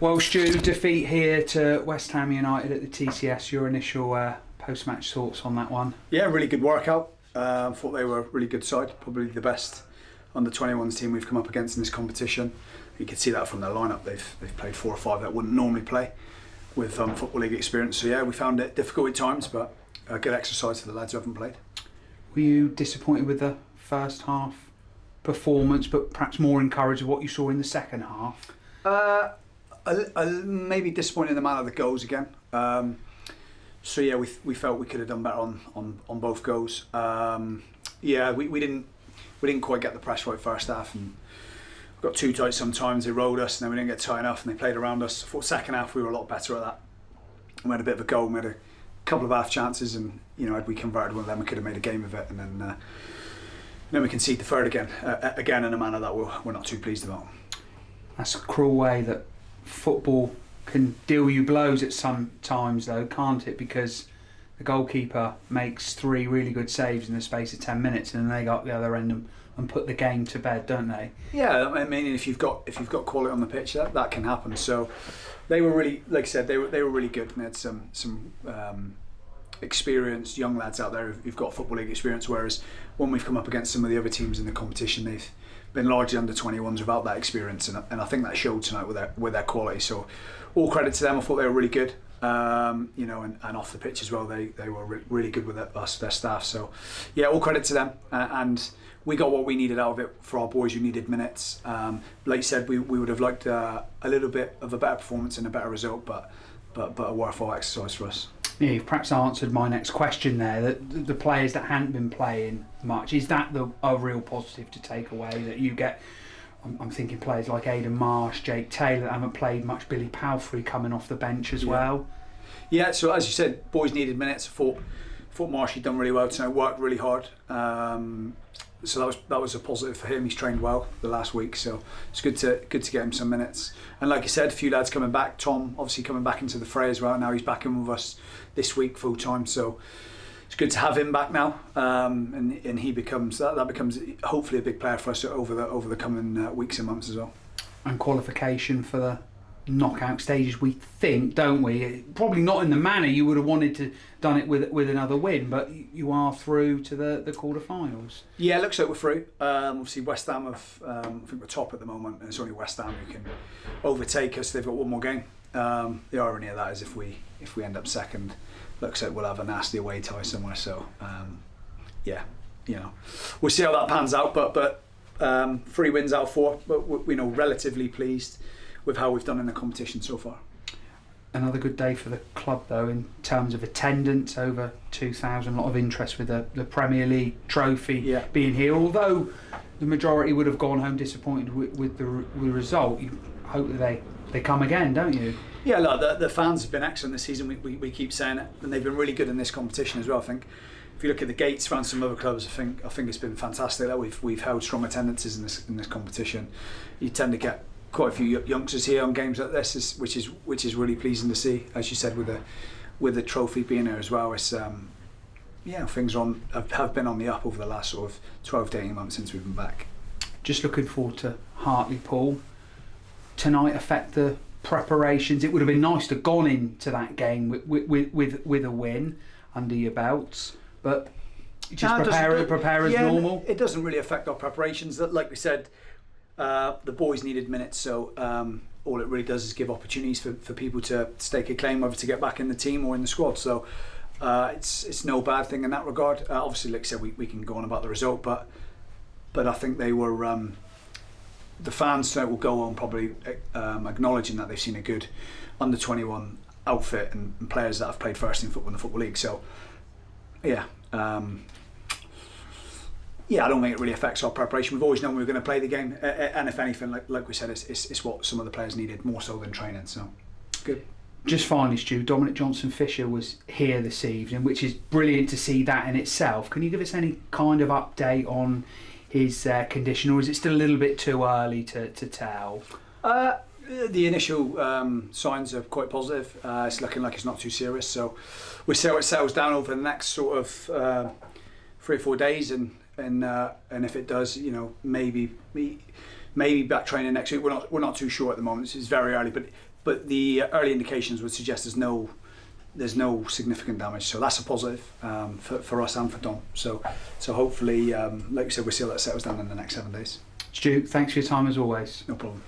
Well, Stu, defeat here to West Ham United at the TCS. Your initial post-match thoughts on that one? Yeah, really good workout. Thought they were a really good side, probably the best under-21s team we've come up against in this competition. You can see that from their lineup. They've played 4 or 5 that wouldn't normally play with Football League experience. So yeah, we found it difficult at times, but a good exercise for the lads who haven't played. Were you disappointed with the first half performance, but perhaps more encouraged with what you saw in the second half? Maybe disappointed in the manner of the goals again. So yeah, we felt we could have done better on both goals. Yeah, we didn't quite get the press right first half, and got too tight sometimes. They rolled us, and then we didn't get tight enough, and they played around us. I thought second half we were a lot better at that. We had a bit of a goal, we had a couple of half chances, and had we converted one of them, we could have made a game of it, and then we conceded the third again in a manner that we're not too pleased about. That's a cruel way that football can deal you blows at some times, though, can't it? Because the goalkeeper makes 3 really good saves in the space of 10 minutes, and then they go up the other end and put the game to bed, don't they? Yeah, I mean, if you've got quality on the pitch, that can happen. So they were really, like I said, they were really good, and they had some experienced young lads out there who've got Football League experience. Whereas when we've come up against some of the other teams in the competition, they've been largely under 21s without that experience, and I think that showed tonight with their quality. So all credit to them. I thought they were really good. And off the pitch as well, they were really good with their staff. So yeah, all credit to them, and we got what we needed out of it for our boys who needed minutes. Like you said, we would have liked a little bit of a better performance and a better result, but a worthwhile exercise for us. Yeah, you've perhaps answered my next question there, that the players that hadn't been playing much, is that a real positive to take away, that you get? I'm thinking players like Aidan Marsh, Jake Taylor that haven't played much, Billy Palfrey coming off the bench as well. Yeah, so as you said, boys needed minutes. I thought Marsh had done really well tonight, worked really hard. So that was a positive for him. He's trained well the last week, so it's good to get him some minutes. And like you said, a few lads coming back. Tom obviously coming back into the fray as well. Now he's back in with us this week full time, so it's good to have him back now. And he becomes that becomes hopefully a big player for us over the coming weeks and months as well. And qualification for the knockout stages, we think, don't we? Probably not in the manner you would have wanted to done it with another win, but you are through to the quarterfinals. Yeah, it looks like we're through. Obviously West Ham I think we're top at the moment, and it's only West Ham who can overtake us. They've got one more game. The irony of that is if we end up second, looks like we'll have a nasty away tie somewhere. So yeah, we'll see how that pans out. But 3 wins out of 4, but we're relatively pleased with how we've done in the competition so far. Another good day for the club, though, in terms of attendance, over 2,000. A lot of interest with the Premier League trophy being here. Although the majority would have gone home disappointed with the result, you hope that they come again, don't you? Yeah, look, the fans have been excellent this season. We keep saying it, and they've been really good in this competition as well. I think if you look at the gates around some other clubs, I think it's been fantastic that we've held strong attendances in this competition. You tend to get quite a few youngsters here on games like this, which is really pleasing to see. As you said, with the trophy being here as well, it's things have been on the up over the last sort of 12 to 18 months since we've been back. Just looking forward to Hartlepool tonight. Affect the preparations. It would have been nice to have gone into that game with a win under your belts, but just prepare as normal. It doesn't really affect our preparations. Like we said, the boys needed minutes, so all it really does is give opportunities for people to stake a claim, whether to get back in the team or in the squad. So it's no bad thing in that regard. Obviously, like I said, we can go on about the result, but I think they were the fans tonight will go on probably acknowledging that they've seen a good under-21 outfit and players that have played first team football in the Football League. So yeah. I don't think it really affects our preparation. We've always known we were going to play the game, and if anything, like we said, it's what some of the players needed more so than training. So, good. Just finally, Stu, Dominic Johnson-Fisher was here this evening, which is brilliant to see that in itself. Can you give us any kind of update on his condition, or is it still a little bit too early to tell? The initial signs are quite positive. It's looking like it's not too serious, so we'll see how it settles down over the next sort of 3 or 4 days, and if it does, maybe back training next week. We're not too sure at the moment. It's very early, but but the early indications would suggest there's no significant damage, so that's a positive for us and for Dom. So hopefully, like you said, we'll see how that settles down in the next 7 days. Stu, thanks for your time as always. No problem.